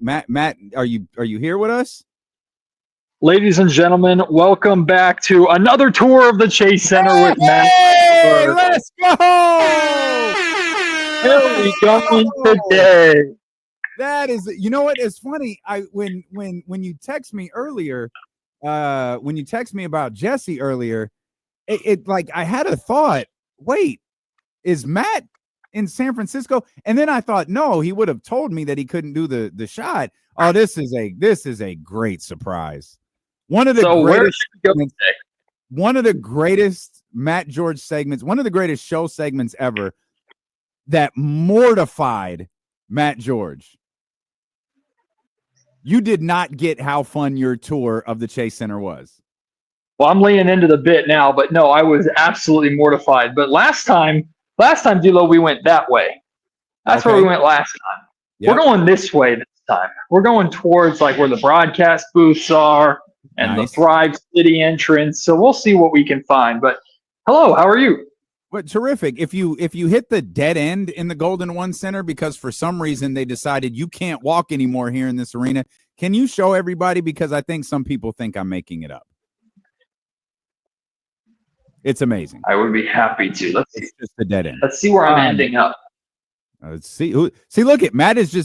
Matt, are you here with us? Ladies and gentlemen, welcome back to another tour of the Chase Center with Matt. Hey, let's go! Where are we going today? That is, you know what? It's funny. When you text me earlier, when you text me about Jesse earlier, it like I had a thought. Wait, is Matt in San Francisco? And then I thought, no, he would have told me that he couldn't do the shot. Oh, this is a great surprise. One of the greatest Matt George segments, one of the greatest show segments ever that mortified Matt George. You did not get how fun your tour of the Chase Center was. Well, I'm leaning into the bit now, but no, I was absolutely mortified. But last time, D-Lo, we went that way. That's where we went last time. Yep. We're going this way this time. We're going towards like where the broadcast booths are and the Thrive City entrance. So we'll see what we can find. But hello, how are you? Well, terrific. If you hit the dead end in the Golden One Center because for some reason they decided you can't walk anymore here in this arena, can you show everybody? Because I think some people think I'm making it up. It's amazing. I would be happy to. Let's see. It's just the dead end. Let's see where I'm ending up. Let's see. Look at Matt is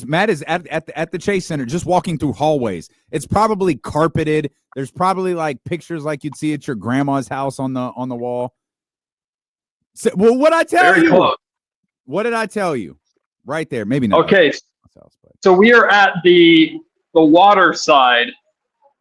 at the Chase Center, just walking through hallways. It's probably carpeted. There's probably like pictures like you'd see at your grandma's house on the wall. So, well, what I tell you? Close. What did I tell you? Right there, maybe not. Okay, so we are at the water side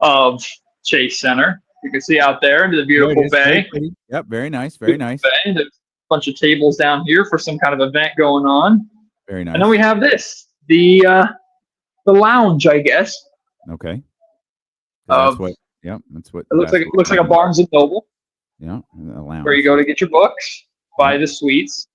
of Chase Center. You can see out there into the beautiful bay. Yep, very nice, very nice. Bay. There's a bunch of tables down here for some kind of event going on. Very nice. And then we have this, the lounge, I guess. Okay. That's what. Yep, that's what. It looks like a Barnes and Noble. Yeah, a lounge where you go to get your books, buy the suites.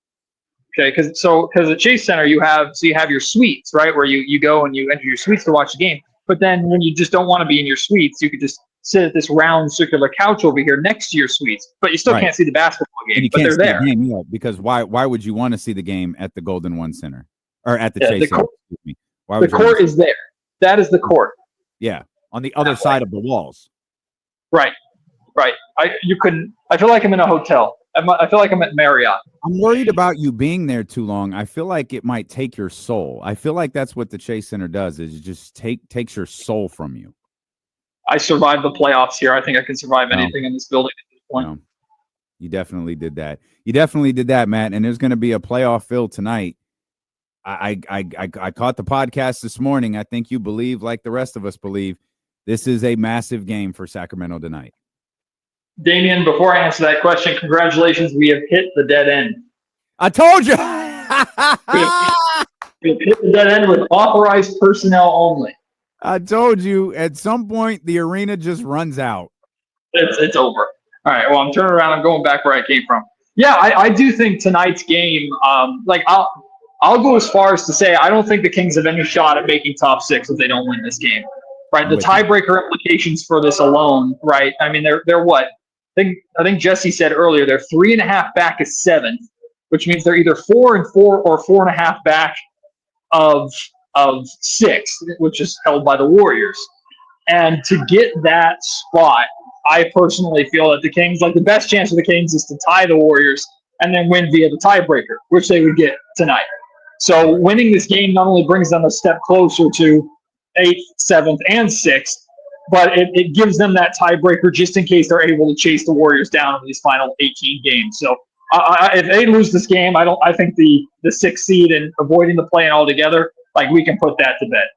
Okay, because the Chase Center you have your suites, right, where you go and you enter your suites to watch the game. But then when you just don't want to be in your suites, you could just sit at this round circular couch over here next to your suites, but you still can't see the basketball game. But they're there. The game, because why would you want to see the game at the Golden One Center or at the Chase Center? The court is there. That is the court. Yeah, on the other side of the walls. Right. I feel like I'm in a hotel. I feel like I'm at Marriott. I'm worried about you being there too long. I feel like it might take your soul. I feel like that's what the Chase Center does, is it just takes your soul from you. I survived the playoffs here. I think I can survive anything in this building at this point. No. You definitely did that. You definitely did that, Matt. And there's going to be a playoff fill tonight. I caught the podcast this morning. I think you believe, like the rest of us believe, this is a massive game for Sacramento tonight. Damian, before I answer that question, congratulations. We have hit the dead end. I told you. We have hit the dead end with authorized personnel only. I told you at some point the arena just runs out. It's over. All right. Well, I'm turning around. I'm going back where I came from. Yeah, I do think tonight's game. I'll go as far as to say I don't think the Kings have any shot at making top six if they don't win this game. Right. The tiebreaker implications for this alone. Right. I mean, they're what? I think Jesse said earlier they're 3.5 back of seventh, which means they're either 4-4 or 4.5 back of sixth, which is held by the Warriors. And to get that spot, I personally feel that the Kings, like the best chance for the Kings is to tie the Warriors and then win via the tiebreaker, which they would get tonight. So winning this game not only brings them a step closer to 8th, 7th, and 6th, but it gives them that tiebreaker just in case they're able to chase the Warriors down in these final 18 games. So if they lose this game, I think the 6th seed and avoiding the play-in altogether, like we can put that to bed.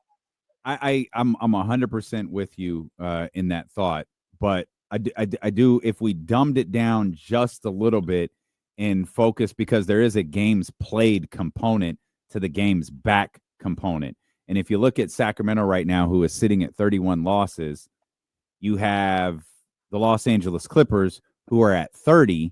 I'm 100% with you in that thought, but I do, if we dumbed it down just a little bit and focus, because there is a games played component to the games back component. And if you look at Sacramento right now, who is sitting at 31 losses, you have the Los Angeles Clippers, who are at 30,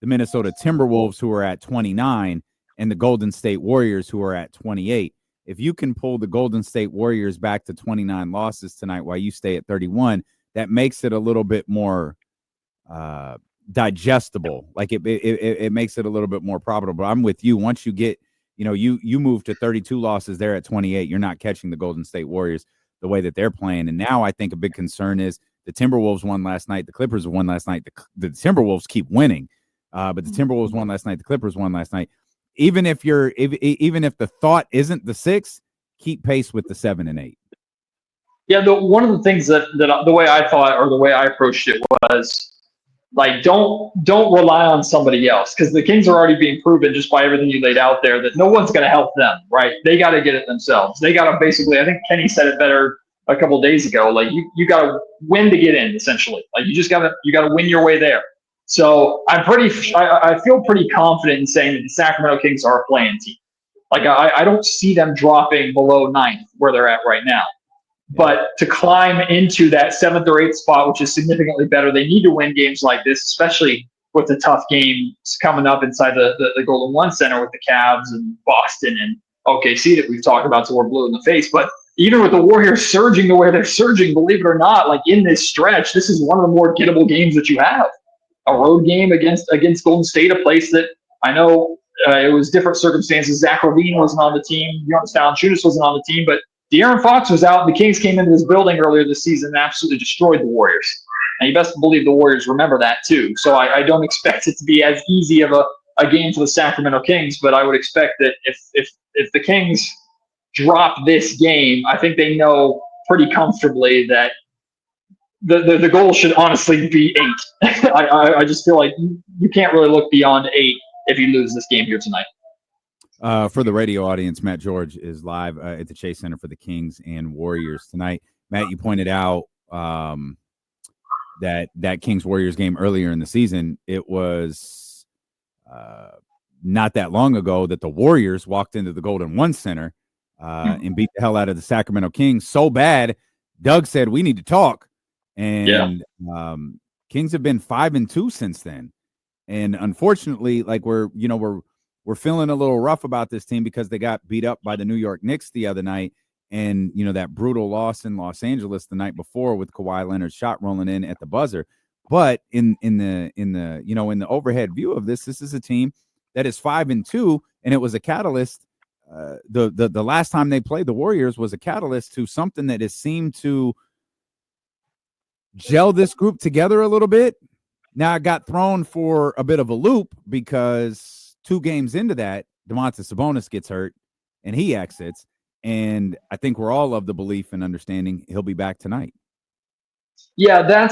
the Minnesota Timberwolves, who are at 29, and the Golden State Warriors, who are at 28. If you can pull the Golden State Warriors back to 29 losses tonight while you stay at 31, that makes it a little bit more digestible. Like it makes it a little bit more probable. I'm with you. Once you get you move to 32 losses there at 28. You're not catching the Golden State Warriors the way that they're playing. And now I think a big concern is the Timberwolves won last night. The Clippers won last night. The Timberwolves keep winning, but the Timberwolves won last night. The Clippers won last night. Even if the thought isn't the 6, keep pace with the 7 and 8. Yeah, one of the things that the way I thought or the way I approached it was like don't rely on somebody else, because the Kings are already being proven just by everything you laid out there that no one's going to help them, right? They got to get it themselves. They got to basically, I think Kenny said it better a couple of days ago, like you got to win to get in, essentially. Like you got to win your way there. So I feel pretty confident in saying that the Sacramento Kings are a playing team. Like I don't see them dropping below 9th where they're at right now. But to climb into that 7th or 8th spot, which is significantly better, they need to win games like this, especially with the tough games coming up inside the Golden One Center with the Cavs and Boston and OKC that we've talked about till we're blue in the face. But even with the Warriors surging the way they're surging, believe it or not, like in this stretch, this is one of the more gettable games that you have. A road game against Golden State, a place that I know it was different circumstances. Zach LaVine wasn't on the team. Jonas Valanciunas wasn't on the team, but De'Aaron Fox was out. The Kings came into this building earlier this season and absolutely destroyed the Warriors. And you best believe the Warriors remember that too. So I don't expect it to be as easy of a game for the Sacramento Kings, but I would expect that if the Kings drop this game, I think they know pretty comfortably that the goal should honestly be 8. I just feel like you can't really look beyond 8 if you lose this game here tonight. For the radio audience, Matt George is live at the Chase Center for the Kings and Warriors tonight. Matt, you pointed out that Kings-Warriors game earlier in the season, it was not that long ago that the Warriors walked into the Golden One Center and beat the hell out of the Sacramento Kings so bad, Doug said, we need to talk. And Kings have been 5-2 since then. And unfortunately, like we're feeling a little rough about this team because they got beat up by the New York Knicks the other night, and that brutal loss in Los Angeles the night before with Kawhi Leonard's shot rolling in at the buzzer. But in the overhead view of this is a team that is 5-2, and it was a catalyst. The last time they played the Warriors was a catalyst to something that has seemed to gel this group together a little bit. Now I got thrown for a bit of a loop because 2 games into that, Domantas Sabonis gets hurt and he exits. And I think we're all of the belief and understanding he'll be back tonight. Yeah,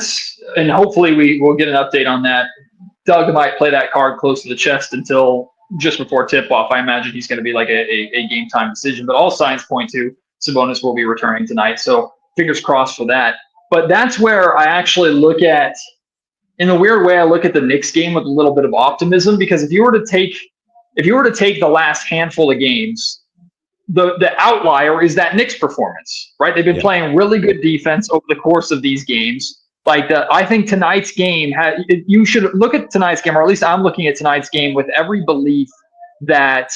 and hopefully we will get an update on that. Doug might play that card close to the chest until just before tip-off. I imagine he's going to be like a game-time decision. But all signs point to Sabonis will be returning tonight. So fingers crossed for that. But that's where I actually look at, in a weird way, I look at the Knicks game with a little bit of optimism, because if you were to take the last handful of games, the outlier is that Knicks performance, right? They've been playing really good defense over the course of these games. I think tonight's game you should look at tonight's game, or at least I'm looking at tonight's game with every belief that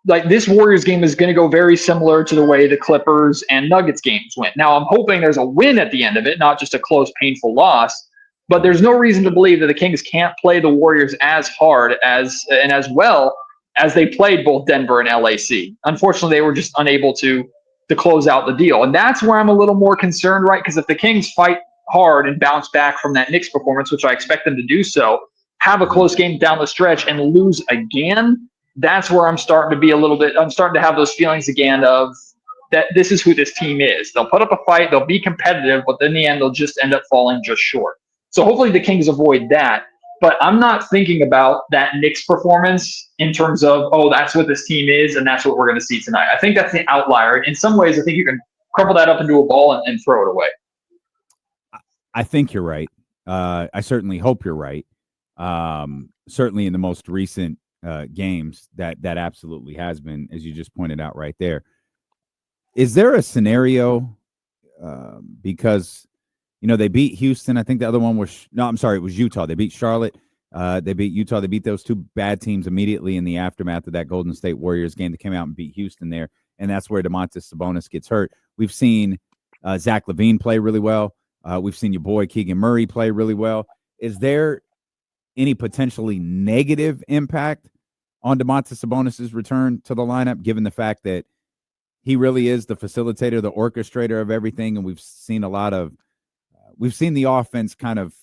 this Warriors game is going to go very similar to the way the Clippers and Nuggets games went. Now, I'm hoping there's a win at the end of it, not just a close, painful loss. But there's no reason to believe that the Kings can't play the Warriors as hard and as well as they played both Denver and LAC. Unfortunately, they were just unable to close out the deal. And that's where I'm a little more concerned, right? Because if the Kings fight hard and bounce back from that Knicks performance, which I expect them to do so, have a close game down the stretch and lose again, that's where I'm starting to have those feelings again of that this is who this team is. They'll put up a fight, they'll be competitive, but in the end, they'll just end up falling just short. So hopefully the Kings avoid that. But I'm not thinking about that Knicks performance in terms of, that's what this team is, and that's what we're going to see tonight. I think that's the outlier. In some ways, I think you can crumple that up into a ball and throw it away. I think you're right. I certainly hope you're right. Certainly in the most recent games, that absolutely has been, as you just pointed out right there. Is there a scenario because they beat Houston? I think the other one was it was Utah. They beat Charlotte. They beat Utah. They beat those 2 bad teams immediately in the aftermath of that Golden State Warriors game. They came out and beat Houston there, and that's where Domantas Sabonis gets hurt. We've seen Zach LaVine play really well. We've seen your boy Keegan Murray play really well. Is there any potentially negative impact on Domantas Sabonis's return to the lineup, given the fact that he really is the facilitator, the orchestrator of everything, and we've seen the offense kind of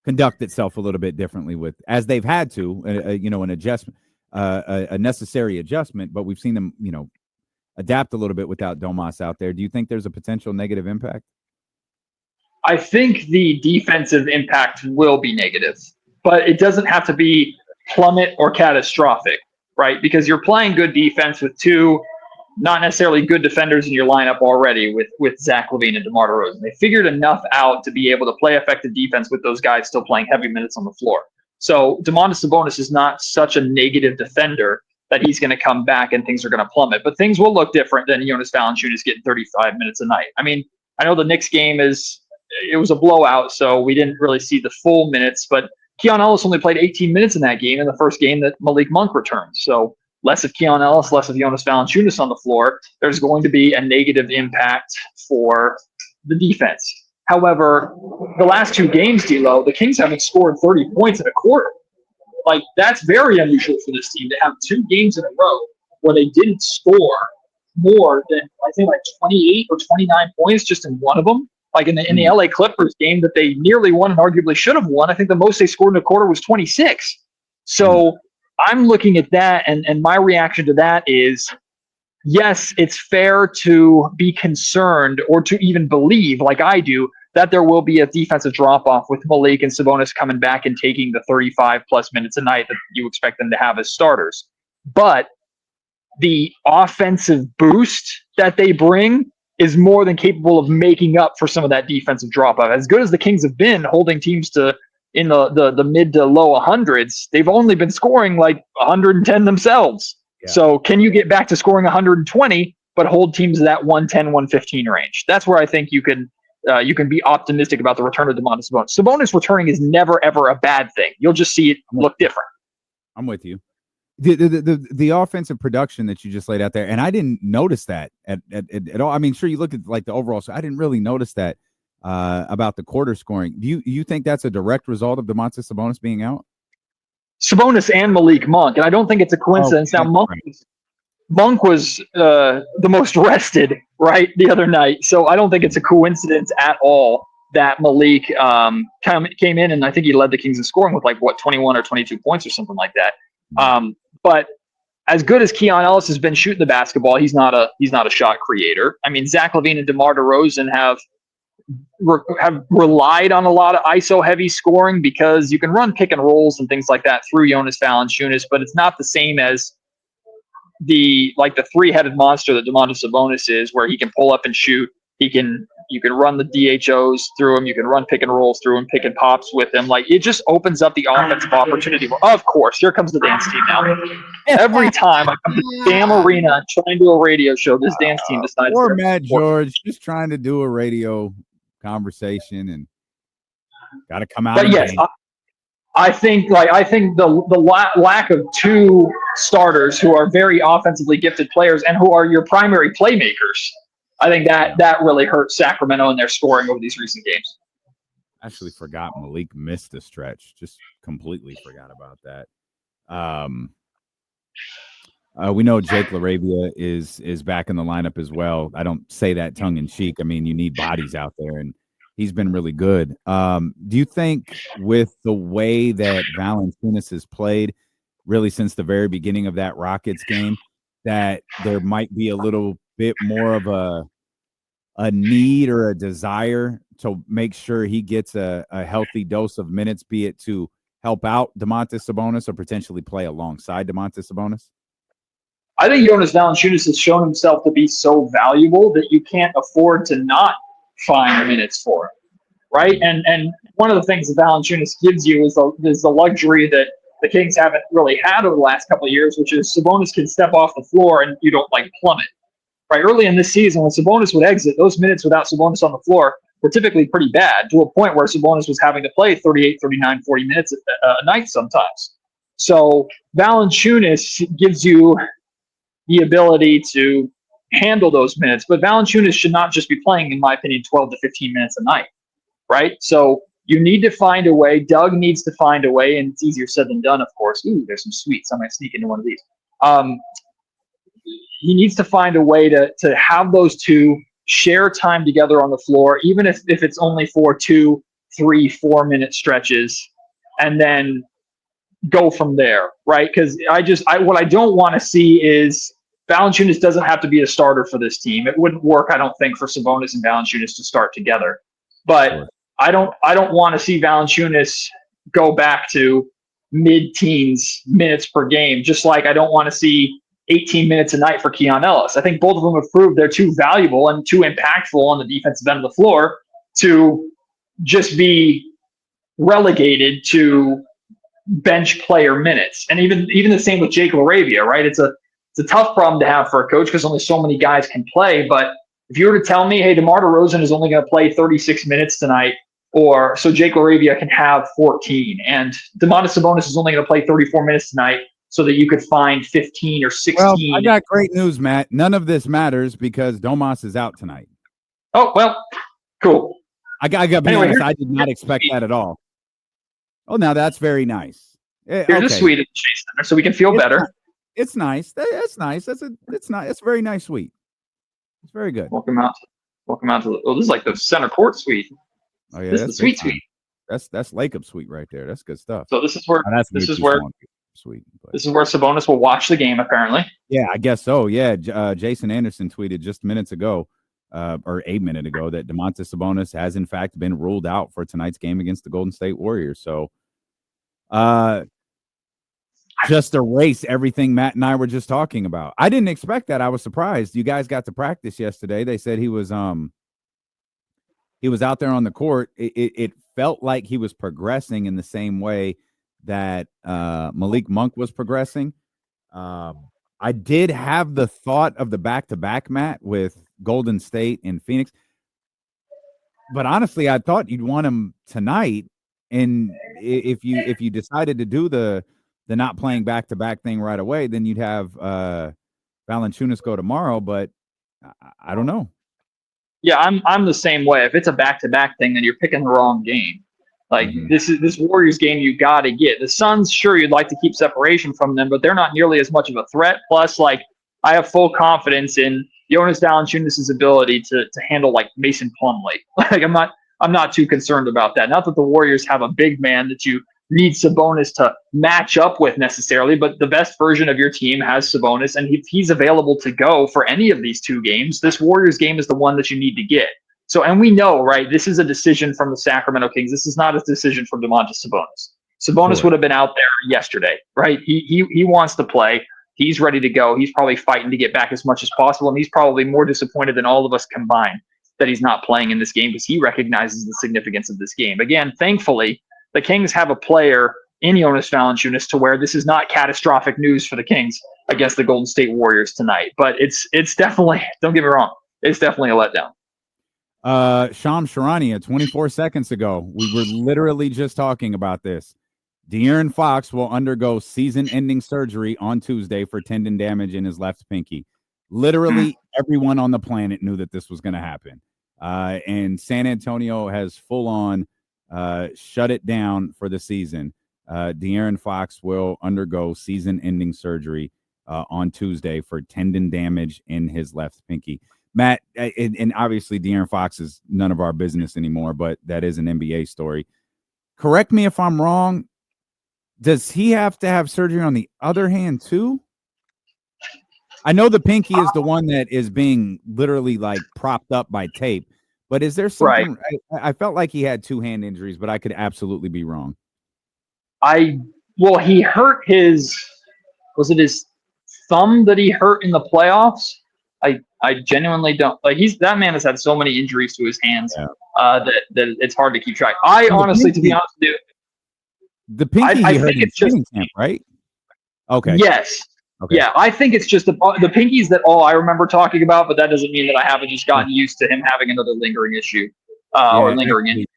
conduct itself a little bit differently with, as they've had to, an adjustment, a necessary adjustment, but we've seen them, adapt a little bit without Domas out there. Do you think there's a potential negative impact? I think the defensive impact will be negative, but it doesn't have to be plummet or catastrophic, right? Because you're playing good defense with two not necessarily good defenders in your lineup already with Zach LaVine and DeMar DeRozan. They figured enough out to be able to play effective defense with those guys still playing heavy minutes on the floor. So Domantas Sabonis is not such a negative defender that he's going to come back and things are going to plummet. But things will look different than Jonas Valanciunas getting 35 minutes a night. I mean, I know the Knicks game it was a blowout, so we didn't really see the full minutes, but Keon Ellis only played 18 minutes in that game, in the first game that Malik Monk returned. So less of Keon Ellis, less of Jonas Valanciunas on the floor. There's going to be a negative impact for the defense. However, the last two games, D-Lo, the Kings haven't scored 30 points in a quarter. Like, that's very unusual for this team to have 2 games in a row where they didn't score more than, I think, like 28 or 29 points just in one of them. Like in the LA Clippers game that they nearly won and arguably should have won, I think the most they scored in a quarter was 26. So I'm looking at that, and my reaction to that is, yes, it's fair to be concerned or to even believe, like I do, that there will be a defensive drop-off with Malik and Sabonis coming back and taking the 35-plus minutes a night that you expect them to have as starters. But the offensive boost that they bring is more than capable of making up for some of that defensive drop-off. As good as the Kings have been holding teams to in the mid to low 100s, they've only been scoring like 110 themselves. Yeah. So can you get back to scoring 120 but hold teams to that 110, 115 range? That's where I think you can be optimistic about the return of Domantas Sabonis. Sabonis returning is never, ever a bad thing. You'll just see it look different. I'm with you. The offensive production that you just laid out there, and I didn't notice that at all. I mean, sure, you look at like the overall, so I didn't really notice that about the quarter scoring. Do you think that's a direct result of Domantas Sabonis being out? Sabonis and Malik Monk, and I don't think it's a coincidence. Now, Monk was the most rested, right, the other night, so I don't think it's a coincidence at all that Malik came in, and I think he led the Kings in scoring with 21 or 22 points or something like that. But as good as Keon Ellis has been shooting the basketball, he's not a shot creator. I mean, Zach LaVine and DeMar DeRozan have relied on a lot of ISO heavy scoring because you can run pick and rolls and things like that through Jonas Valanciunas, but it's not the same as the three-headed monster that Domantas Sabonis is, where he can pull up and shoot. You can run the DHOs through him. You can run pick and rolls through him, pick and pops with him. Like, it just opens up the offensive opportunity. Of course, here comes the dance team now. Every time I come to the damn arena and try and do a radio show, this dance team decides. Poor Matt George, just trying to do a radio conversation and got to come out. But yes, I think the lack of 2 starters who are very offensively gifted players and who are your primary playmakers, I think that really hurt Sacramento in their scoring over these recent games. Actually forgot Malik missed a stretch. Just completely forgot about that. We know Jake LaRavia is back in the lineup as well. I don't say that tongue in cheek. I mean, you need bodies out there, and he's been really good. Do you think with the way that Valanciunas has played really since the very beginning of that Rockets game, that there might be a little bit more of a need or a desire to make sure he gets a healthy dose of minutes, be it to help out Domantas Sabonis or potentially play alongside Domantas Sabonis? I think Jonas Valanciunas has shown himself to be so valuable that you can't afford to not find minutes for him, right? And one of the things that Valanciunas gives you is the luxury that the Kings haven't really had over the last couple of years, which is Sabonis can step off the floor and you don't plummet. Right, early in this season, when Sabonis would exit, those minutes without Sabonis on the floor were typically pretty bad, to a point where Sabonis was having to play 38, 39, 40 minutes a night sometimes. So Valanciunas gives you the ability to handle those minutes, but Valanciunas should not just be playing, in my opinion, 12 to 15 minutes a night, right? So You need to find a way. Doug needs to find a way, and it's easier said than done, of course. Ooh, there's some sweets. I might sneak into one of these. He needs to find a way to have those two share time together on the floor, even if it's only for 2, 3, 4 minute stretches, and then go from there, right? Because what I don't want to see is Valanciunas doesn't have to be a starter for this team. It wouldn't work, I don't think, for Sabonis and Valanciunas to start together. But sure. I don't want to see Valanciunas go back to mid-teens minutes per game, just like I don't want to see 18 minutes a night for Keon Ellis. I think both of them have proved they're too valuable and too impactful on the defensive end of the floor to just be relegated to bench player minutes. And even the same with Jake LaRavia, right? It's a tough problem to have for a coach because only so many guys can play. But if you were to tell me, hey, DeMar DeRozan is only going to play 36 minutes tonight, or so Jake LaRavia can have 14, and Domantas Sabonis is only going to play 34 minutes tonight, so that you could find 15 or 16. Well, I got great news, Matt. None of this matters because Domas is out tonight. Oh, well, cool. I got to be honest, I did not expect that at all. Oh, now that's very nice. Here's a sweet at the Chase Center, so we can feel better. It's nice. It's nice. It's nice. It's a very nice suite. It's very good. Welcome out to this is like the center court suite. Oh yeah, this is the sweet suite. That's Lacob suite right there. That's good stuff. So this is where sweet. This is where Sabonis will watch the game, apparently. Yeah, I guess so. Yeah, Jason Anderson tweeted just minutes ago, or a minute ago, that Domantas Sabonis has in fact been ruled out for tonight's game against the Golden State Warriors. So, just erase everything Matt and I were just talking about. I didn't expect that. I was surprised. You guys got to practice yesterday. They said he was out there on the court. It felt like he was progressing in the same way that Malik Monk was progressing. I did have the thought of the back-to-back, Matt, with Golden State and Phoenix. But honestly, I thought you'd want him tonight. And if you decided to do the not playing back-to-back thing right away, then you'd have Valanciunas go tomorrow. But I don't know. Yeah, I'm the same way. If it's a back-to-back thing, then you're picking the wrong game. Like this Warriors game you got to get. The Suns, sure, you'd like to keep separation from them, but they're not nearly as much of a threat. Plus, like, I have full confidence in Jonas Valanciunas' ability to handle like Mason Plumlee. Like I'm not too concerned about that. Not that the Warriors have a big man that you need Sabonis to match up with necessarily, but the best version of your team has Sabonis, and if he's available to go for any of these two games, this Warriors game is the one that you need to get. So, and we know, right, this is a decision from the Sacramento Kings. This is not a decision from Domantas Sabonis. Sabonis would have been out there yesterday, right? He wants to play. He's ready to go. He's probably fighting to get back as much as possible, and he's probably more disappointed than all of us combined that he's not playing in this game because he recognizes the significance of this game. Again, thankfully, the Kings have a player in Jonas Valanciunas to where this is not catastrophic news for the Kings against the Golden State Warriors tonight. But it's definitely, don't get me wrong, it's definitely a letdown. Sham Sharania, 24 seconds ago, we were literally just talking about this. De'Aaron Fox will undergo season-ending surgery on Tuesday for tendon damage in his left pinky. Literally everyone on the planet knew that this was going to happen. And San Antonio has full-on shut it down for the season. De'Aaron Fox will undergo season-ending surgery on Tuesday for tendon damage in his left pinky. Matt, and obviously De'Aaron Fox is none of our business anymore, but that is an NBA story. Correct me if I'm wrong. Does he have to have surgery on the other hand too? I know the pinky is the one that is being literally like propped up by tape, but is there something? Right. I felt like he had two hand injuries, but I could absolutely be wrong. He hurt was it his thumb that he hurt in the playoffs? I genuinely don't like. That man has had so many injuries to his hands that it's hard to keep track. Honestly, to be honest with you, the pinky he hurt in training camp, right? Okay. Yes. Okay. Yeah, I think it's just the pinkies that all I remember talking about, but that doesn't mean that I haven't just gotten used to him having another lingering issue or lingering injury.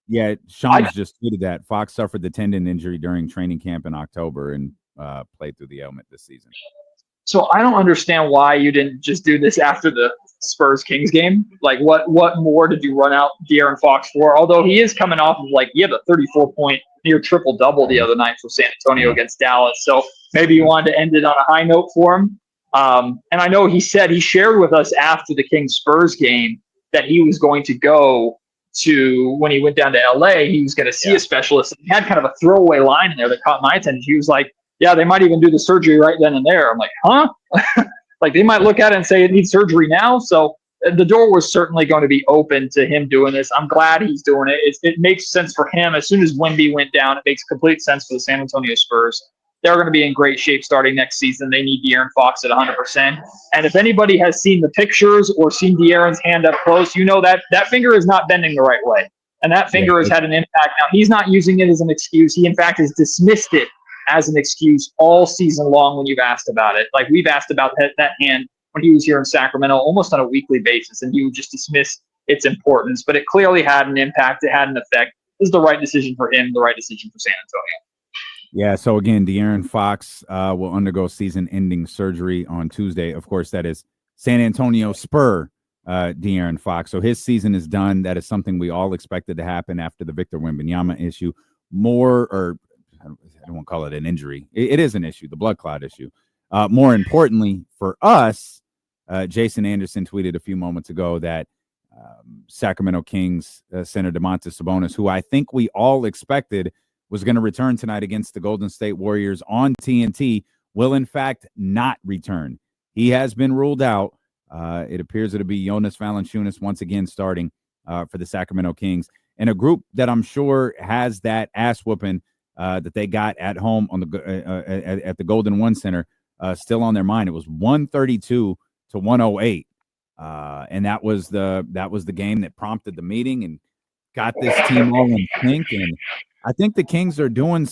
Yeah, Sean's just tweeted that Fox suffered the tendon injury during training camp in October and played through the ailment this season. So I don't understand why you didn't just do this after the Spurs Kings game. Like, what more did you run out De'Aaron Fox for? Although he is coming off of, like, he had a 34-point near triple double the other night for San Antonio against Dallas. So maybe you wanted to end it on a high note for him. And I know he shared with us after the Kings Spurs game that he was going to go to, when he went down to LA, he was going to see a specialist. He had kind of a throwaway line in there that caught my attention. He was like, yeah, they might even do the surgery right then and there. I'm like, huh? Like, they might look at it and say it needs surgery now. So the door was certainly going to be open to him doing this. I'm glad he's doing it. It makes sense for him. As soon as Wemby went down, it makes complete sense for the San Antonio Spurs. They're going to be in great shape starting next season. They need De'Aaron Fox at 100%. And if anybody has seen the pictures or seen De'Aaron's hand up close, you know that that finger is not bending the right way. And that finger has had an impact. Now, he's not using it as an excuse. He, in fact, has dismissed it as an excuse all season long when you've asked about it. Like, we've asked about that hand when he was here in Sacramento almost on a weekly basis, and he would just dismiss its importance. But it clearly had an impact. It had an effect. This is the right decision for him, the right decision for San Antonio. Yeah, so again, De'Aaron Fox will undergo season-ending surgery on Tuesday. Of course, that is San Antonio Spur De'Aaron Fox. So his season is done. That is something we all expected to happen after the Victor Wembanyama issue. I don't want to call it an injury. It is an issue, the blood clot issue. More importantly for us, Jason Anderson tweeted a few moments ago that Sacramento Kings center Domantas Sabonis, who I think we all expected was going to return tonight against the Golden State Warriors on TNT, will in fact not return. He has been ruled out. It appears it'll be Jonas Valanciunas once again starting for the Sacramento Kings, and a group that I'm sure has that ass whooping that they got at home on the at the Golden One Center still on their mind. It was 132 to 108, and that was the game that prompted the meeting and got this team all in sync. And I think the Kings are doing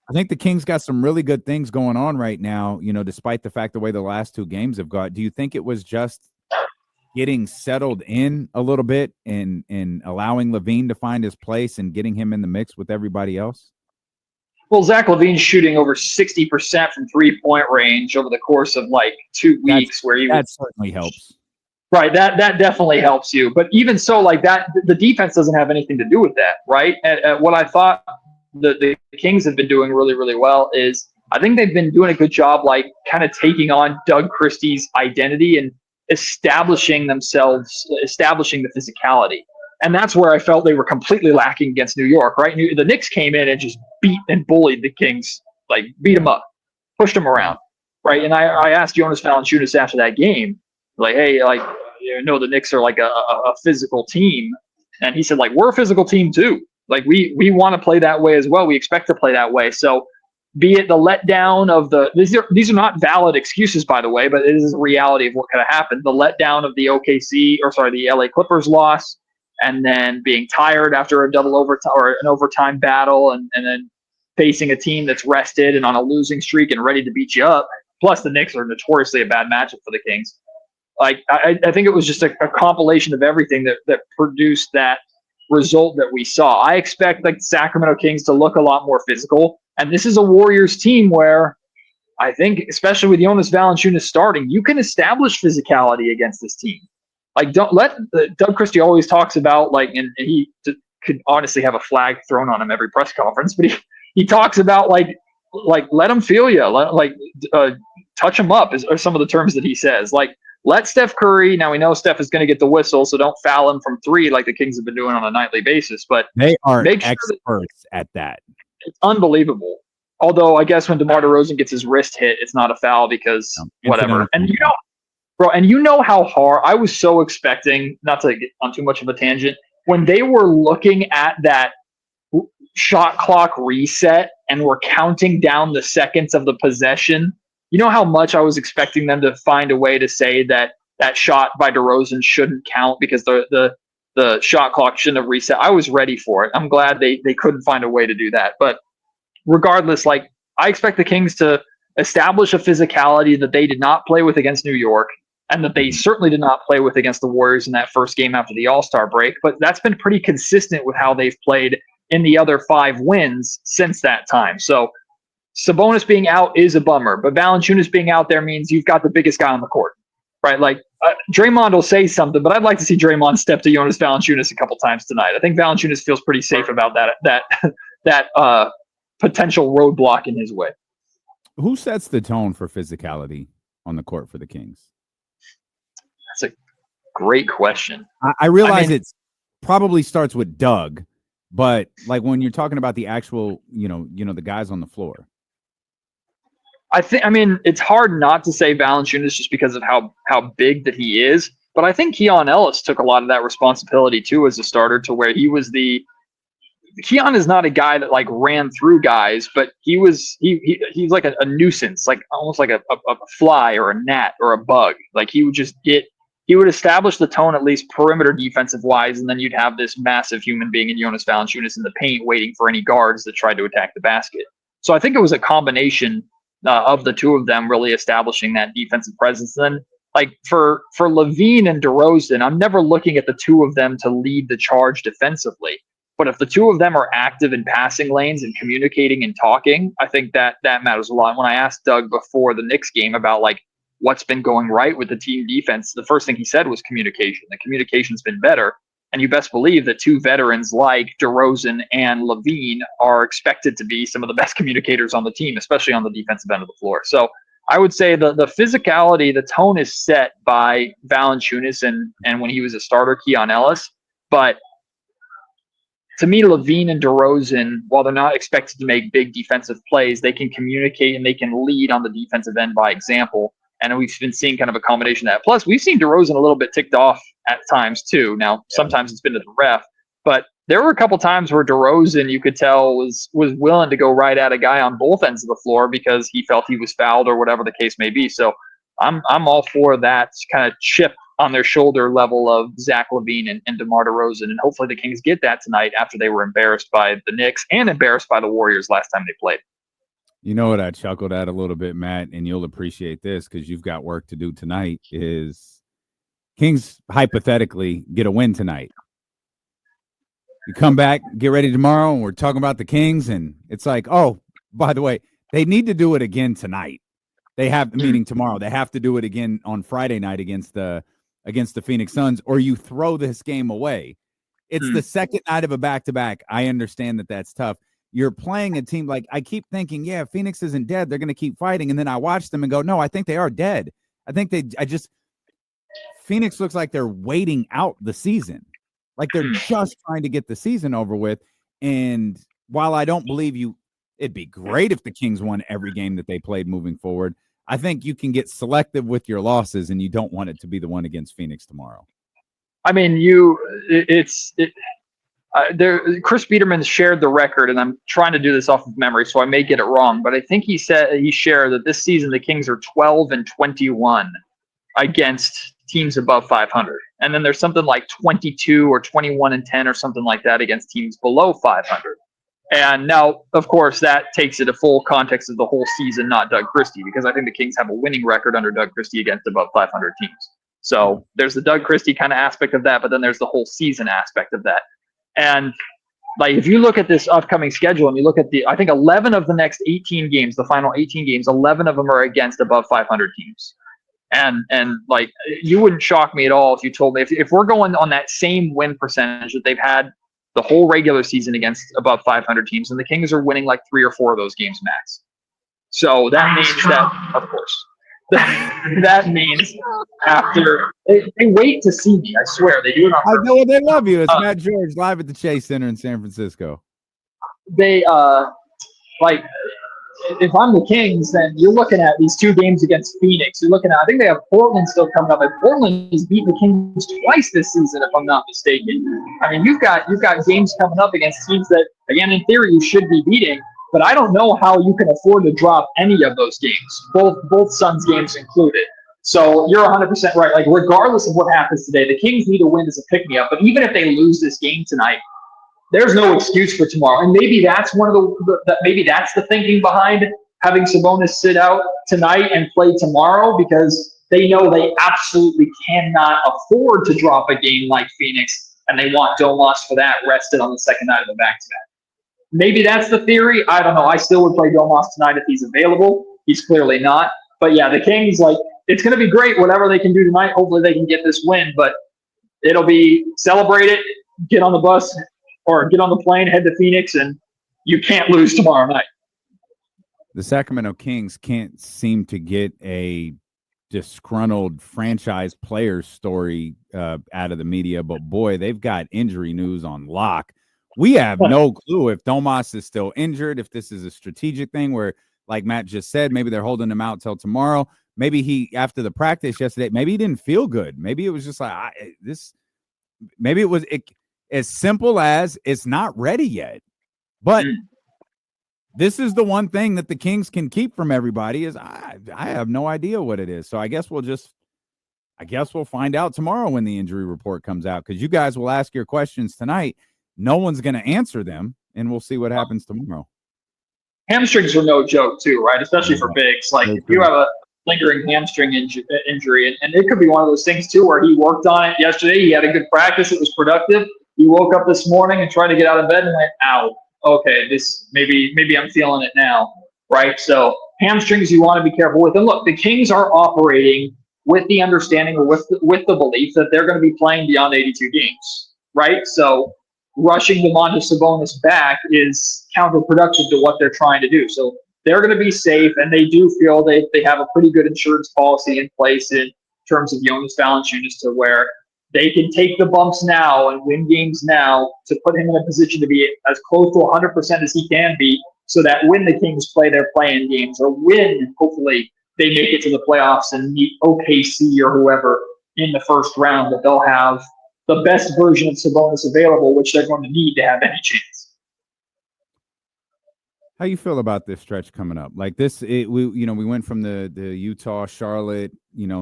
I think the Kings got some really good things going on right now, you know, despite the fact the way the last two games have gone. Do you think it was just getting settled in a little bit and allowing LaVine to find his place and getting him in the mix with everybody else? Well, Zach LaVine's shooting over 60% from three-point range over the course of like 2 weeks. That certainly helps. Right, that definitely helps you. But even so, like that, the defense doesn't have anything to do with that, right? And what I thought the Kings have been doing really, really well is I think they've been doing a good job, like kind of taking on Doug Christie's identity and establishing the physicality. And that's where I felt they were completely lacking against New York, right? The Knicks came in and just beat and bullied the Kings, like beat them up, pushed them around, right? And I asked Jonas Valanciunas after that game, like, hey, like, you know, the Knicks are like a physical team. And he said, like, we're a physical team too. Like, we want to play that way as well. We expect to play that way. So be it the letdown of these are not valid excuses, by the way, but it is a reality of what could have happened. The letdown of the the LA Clippers loss, and then being tired after a double overtime or an overtime battle, and then facing a team that's rested and on a losing streak and ready to beat you up. Plus, the Knicks are notoriously a bad matchup for the Kings. Like, I think it was just a compilation of everything that produced that result that we saw. I expect like the Sacramento Kings to look a lot more physical. And this is a Warriors team where I think, especially with Jonas Valanciunas starting, you can establish physicality against this team. Like, don't let Doug Christie always talks about, like, and he could honestly have a flag thrown on him every press conference, but he talks about like let them feel you, touch them up are some of the terms that he says. Like, let Steph Curry. Now we know Steph is going to get the whistle, so don't foul him from three like the Kings have been doing on a nightly basis. But they are experts at that. It's unbelievable. Although I guess when DeMar DeRozan gets his wrist hit, it's not a foul because whatever. And you know how hard I was so expecting, not to get on too much of a tangent, when they were looking at that shot clock reset and were counting down the seconds of the possession. You know how much I was expecting them to find a way to say that shot by DeRozan shouldn't count because the shot clock shouldn't have reset. I was ready for it. I'm glad they couldn't find a way to do that. But regardless, like, I expect the Kings to establish a physicality that they did not play with against New York, and that they certainly did not play with against the Warriors in that first game after the All-Star break. But that's been pretty consistent with how they've played in the other 5 wins since that time. So Sabonis being out is a bummer, but Valanciunas being out there means you've got the biggest guy on the court. right? Like Draymond will say something, but I'd like to see Draymond step to Jonas Valanciunas a couple times tonight. I think Valanciunas feels pretty safe about that potential roadblock in his way. Who sets the tone for physicality on the court for the Kings? That's a great question. I realize it probably starts with Doug, but like when you're talking about the actual, the guys on the floor. I mean, it's hard not to say Valanciunas just because of how big that he is. But I think Keon Ellis took a lot of that responsibility too as a starter, to where he was Keon is not a guy that like ran through guys, but he's like a nuisance, like almost like a fly or a gnat or a bug. Like he would establish the tone, at least perimeter defensive wise, and then you'd have this massive human being in Jonas Valanciunas in the paint waiting for any guards that tried to attack the basket. So I think it was a combination of the two of them really establishing that defensive presence. And then like for Levine and DeRozan, I'm never looking at the two of them to lead the charge defensively. But if the two of them are active in passing lanes and communicating and talking, I think that matters a lot. When I asked Doug before the Knicks game about like what's been going right with the team defense, the first thing he said was communication. The communication's been better. And you best believe that two veterans like DeRozan and Levine are expected to be some of the best communicators on the team, especially on the defensive end of the floor. So I would say the physicality, the tone is set by Valanciunas and when he was a starter, Keon Ellis. But to me, Levine and DeRozan, while they're not expected to make big defensive plays, they can communicate and they can lead on the defensive end by example. And we've been seeing kind of a combination of that. Plus, we've seen DeRozan a little bit ticked off at times too. Now, sometimes it's been to the ref, but there were a couple times where DeRozan, you could tell, was willing to go right at a guy on both ends of the floor because he felt he was fouled or whatever the case may be. So I'm all for that kind of chip on their shoulder level of Zach LaVine and DeMar DeRozan. And hopefully the Kings get that tonight after they were embarrassed by the Knicks and embarrassed by the Warriors last time they played. You know what I chuckled at a little bit, Matt, and you'll appreciate this because you've got work to do tonight, is Kings hypothetically get a win tonight. You come back, get ready tomorrow, and we're talking about the Kings, and it's like, oh, by the way, they need to do it again tonight. They have the meeting tomorrow. They have to do it again on Friday night against the Phoenix Suns, or you throw this game away. It's the second night of a back-to-back. I understand that that's tough. You're playing a team like, I keep thinking, yeah, Phoenix isn't dead. They're going to keep fighting. And then I watch them and go, no, I think they are dead. Phoenix looks like they're waiting out the season. Like they're just trying to get the season over with. And while I don't believe it'd be great if the Kings won every game that they played moving forward, I think you can get selective with your losses and you don't want it to be the one against Phoenix tomorrow. I mean, Chris Biederman shared the record, and I'm trying to do this off of memory, so I may get it wrong, but I think he shared that this season the Kings are 12-21 against teams above 500, and then there's something like 22 or 21-10 or something like that against teams below 500. And now, of course, that takes it a full context of the whole season, not Doug Christie, because I think the Kings have a winning record under Doug Christie against above 500 teams. So there's the Doug Christie kind of aspect of that, but then there's the whole season aspect of that. And like, if you look at this upcoming schedule and you look at I think 11 of the next 18 games, the final 18 games, 11 of them are against above 500 teams. And like, you wouldn't shock me at all if you told me, if we're going on that same win percentage that they've had the whole regular season against above 500 teams, and the Kings are winning like 3 or 4 of those games max. So that means that, of course, that means after they wait to see me. I swear they do it on purpose. I know they love you. It's Matt George live at the Chase Center in San Francisco. They like, if I'm the Kings, then you're looking at these 2 games against Phoenix. You're looking at, I think they have Portland still coming up, and Portland has beaten the Kings twice this season, if I'm not mistaken. I mean, you've got games coming up against teams that, again, in theory, you should be beating. But I don't know how you can afford to drop any of those games, both Suns games included. So you're 100% right. Like, regardless of what happens today, the Kings need a win as a pick-me-up. But even if they lose this game tonight, there's no excuse for tomorrow. And maybe that's maybe that's the thinking behind having Sabonis sit out tonight and play tomorrow, because they know they absolutely cannot afford to drop a game like Phoenix, and they want Domas for that rested on the second night of the back-to-back. Maybe that's the theory. I don't know. I still would play Domas tonight if he's available. He's clearly not. But yeah, the Kings, like, it's going to be great, whatever they can do tonight. Hopefully they can get this win, but it'll be celebrate it, get on the bus or get on the plane, head to Phoenix, and you can't lose tomorrow night. The Sacramento Kings can't seem to get a disgruntled franchise player story out of the media, but boy, they've got injury news on lock. We have no clue if Domas is still injured, if this is a strategic thing where, like Matt just said, maybe they're holding him out till tomorrow. Maybe he, after the practice yesterday, maybe he didn't feel good. Maybe it was just like maybe it was as simple as it's not ready yet. But this is the one thing that the Kings can keep from everybody is I have no idea what it is. So I guess we'll find out tomorrow when the injury report comes out, because you guys will ask your questions tonight. No one's going to answer them, and we'll see what happens tomorrow. Hamstrings are no joke too, right? Especially for bigs. Like if you have a lingering hamstring injury, and it could be one of those things too where he worked on it yesterday. He had a good practice. It was productive. He woke up this morning and tried to get out of bed and went, ow. Okay, this maybe I'm feeling it now, right? So hamstrings you want to be careful with. And look, the Kings are operating with the understanding or with the belief that they're going to be playing beyond 82 games, right? So rushing Domantas Sabonis back is counterproductive to what they're trying to do. So they're going to be safe, and they do feel they have a pretty good insurance policy in place in terms of Jonas Valanciunas to where they can take the bumps now and win games now to put him in a position to be as close to 100% as he can be, so that when the Kings play their play-in games, or when, hopefully, they make it to the playoffs and meet OKC or whoever in the first round, that they'll have the best version of Sabonis available, which they're going to need to have any chance. How you feel about this stretch coming up? Like this, we went from the Utah, Charlotte,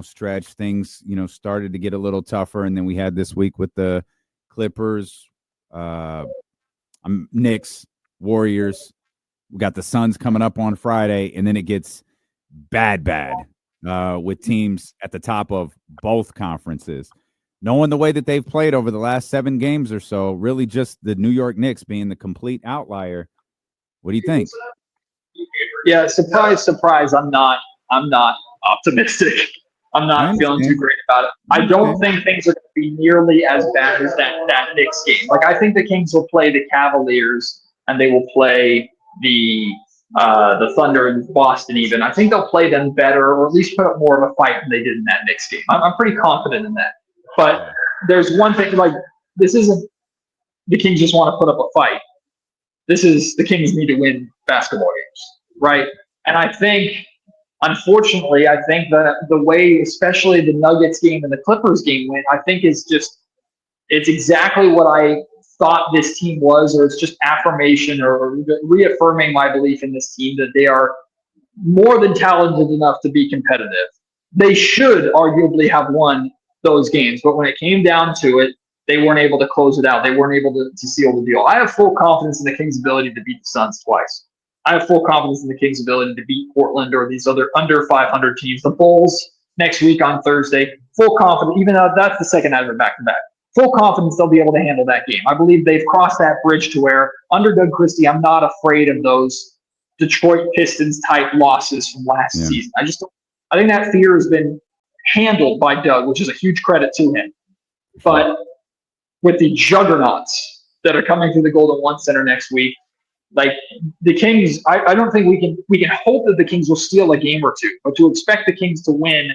stretch. Things, started to get a little tougher, and then we had this week with the Clippers, Knicks, Warriors. We got the Suns coming up on Friday, and then it gets bad with teams at the top of both conferences. Knowing the way that they've played over the last 7 games or so, really just the New York Knicks being the complete outlier. What do you think? Yeah, surprise. I'm not optimistic. I'm not feeling too great about it. I don't think things are going to be nearly as bad as that Knicks game. Like, I think the Kings will play the Cavaliers and they will play the Thunder in Boston even. I think they'll play them better, or at least put up more of a fight than they did in that Knicks game. I'm pretty confident in that. But there's one thing, like, this isn't the Kings just want to put up a fight. This is the Kings need to win basketball games, right? And I think, unfortunately, that the way, especially the Nuggets game and the Clippers game went, I think it's exactly what I thought this team was, or it's just affirmation or reaffirming my belief in this team that they are more than talented enough to be competitive. They should arguably have won those games, but when it came down to it, they weren't able to close it out. They weren't able to seal the deal. I have full confidence in the Kings' ability to beat the Suns twice. I have full confidence in the Kings' ability to beat Portland or these other under 500 teams. The Bulls next week on Thursday, full confidence, even though that's the second out of it back-to-back. Full confidence they'll be able to handle that game. I believe they've crossed that bridge to where, under Doug Christie, I'm not afraid of those Detroit Pistons-type losses from last season. I think that fear has been handled by Doug, which is a huge credit to him. But with the juggernauts that are coming through the Golden One Center next week, like the Kings, I don't think we can hope that the Kings will steal a game or two, but to expect the Kings to win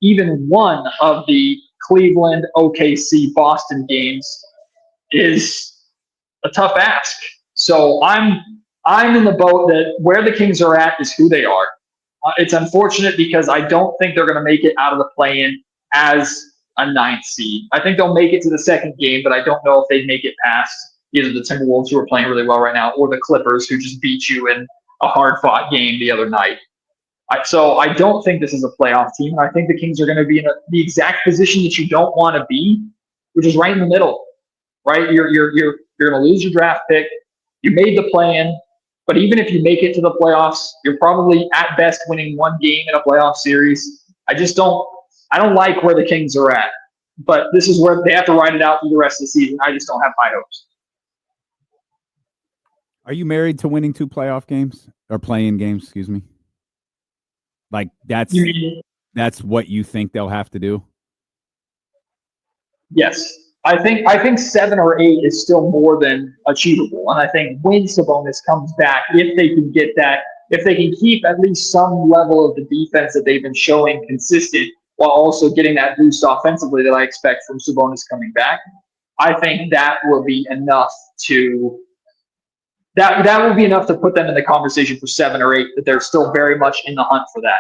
even one of the Cleveland, OKC, Boston games is a tough ask. So I'm in the boat that where the Kings are at is who they are. It's unfortunate because I don't think they're going to make it out of the play-in as a 9th seed. I think they'll make it to the second game, but I don't know if they'd make it past either the Timberwolves, who are playing really well right now, or the Clippers, who just beat you in a hard-fought game the other night. So I don't think this is a playoff team. I think the Kings are going to be in the exact position that you don't want to be, which is right in the middle. Right, you're going to lose your draft pick. You made the play-in, but even if you make it to the playoffs, you're probably at best winning one game in a playoff series. I don't like where the Kings are at, but this is where they have to ride it out through the rest of the season. I just don't have high hopes. Are you married to winning 2 playoff games or play-in games? Excuse me. Like that's That's what you think they'll have to do? Yes. I think 7 or 8 is still more than achievable. And I think when Sabonis comes back, if they can get that, if they can keep at least some level of the defense that they've been showing consistent while also getting that boost offensively that I expect from Sabonis coming back, I think that will be enough to that will be enough to put them in the conversation for 7 or 8, that they're still very much in the hunt for that.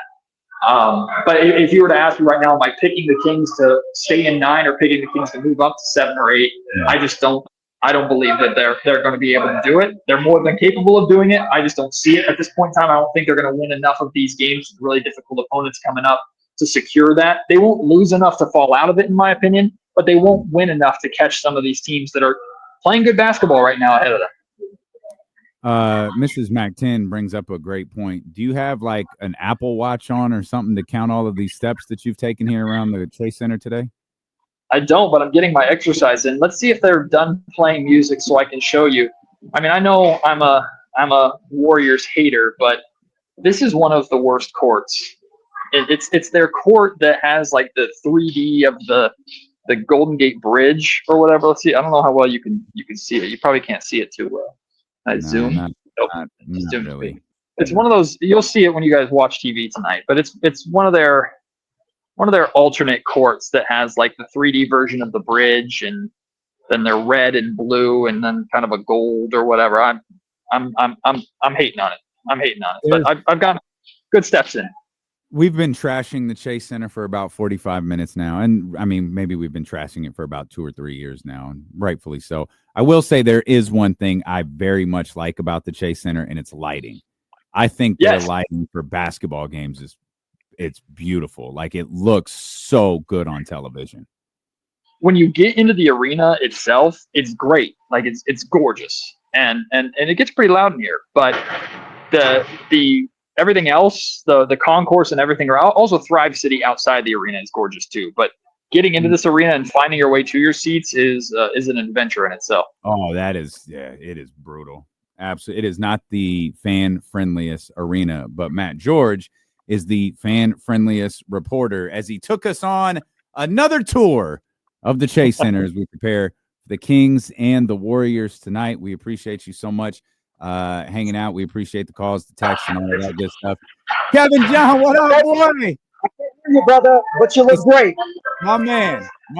But if you were to ask me right now, am I picking the Kings to stay in 9 or picking the Kings to move up to 7 or 8? I just don't. I don't believe that they're going to be able to do it. They're more than capable of doing it. I just don't see it at this point in time. I don't think they're going to win enough of these games with really difficult opponents coming up to secure that. They won't lose enough to fall out of it, in my opinion, but they won't win enough to catch some of these teams that are playing good basketball right now ahead of them. Mrs. Mac-10 brings up a great point. Do you have like an Apple Watch on or something to count all of these steps that you've taken here around the Chase Center today? I don't, but I'm getting my exercise in. Let's see if they're done playing music so I can show you. I mean, I know I'm a Warriors hater, but this is one of the worst courts. It's their court that has like the 3D of the Golden Gate Bridge or whatever. Let's see. I don't know how well you can see it. You probably can't see it too well. Zoom. Not Zoom. really. It's one of those. You'll see it when you guys watch TV tonight. But it's one of their alternate courts that has like the 3D version of the bridge, and then they're red and blue, and then kind of a gold or whatever. I'm hating on it. I'm hating on it. But I've got good steps in. We've been trashing the Chase Center for about 45 minutes now. And I mean, maybe we've been trashing it for about 2 or 3 years now, and rightfully so. I will say there is one thing I very much like about the Chase Center, and it's lighting. I think their lighting for basketball games it's beautiful. Like, it looks so good on television. When you get into the arena itself, it's great. Like, it's gorgeous. And it gets pretty loud in here. But the everything else, the concourse and everything around, also Thrive City outside the arena is gorgeous too. But getting into this arena and finding your way to your seats is an adventure in itself. Oh, it is brutal. Absolutely. It is not the fan-friendliest arena, but Matt George is the fan-friendliest reporter as he took us on another tour of the Chase Center as we prepare the Kings and the Warriors tonight. We appreciate you so much hanging out. We appreciate the calls, the texts, and all of that good stuff. Kevin John, what up, boy? I can't hear you, brother, but you look great. My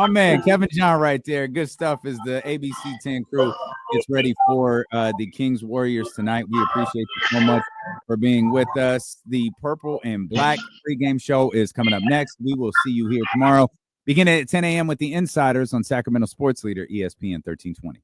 man, Kevin John right there. Good stuff as the ABC 10 crew gets ready for the Kings Warriors tonight. We appreciate you so much for being with us. The Purple and Black pregame show is coming up next. We will see you here tomorrow, beginning at 10 a.m. with the Insiders on Sacramento Sports Leader, ESPN 1320.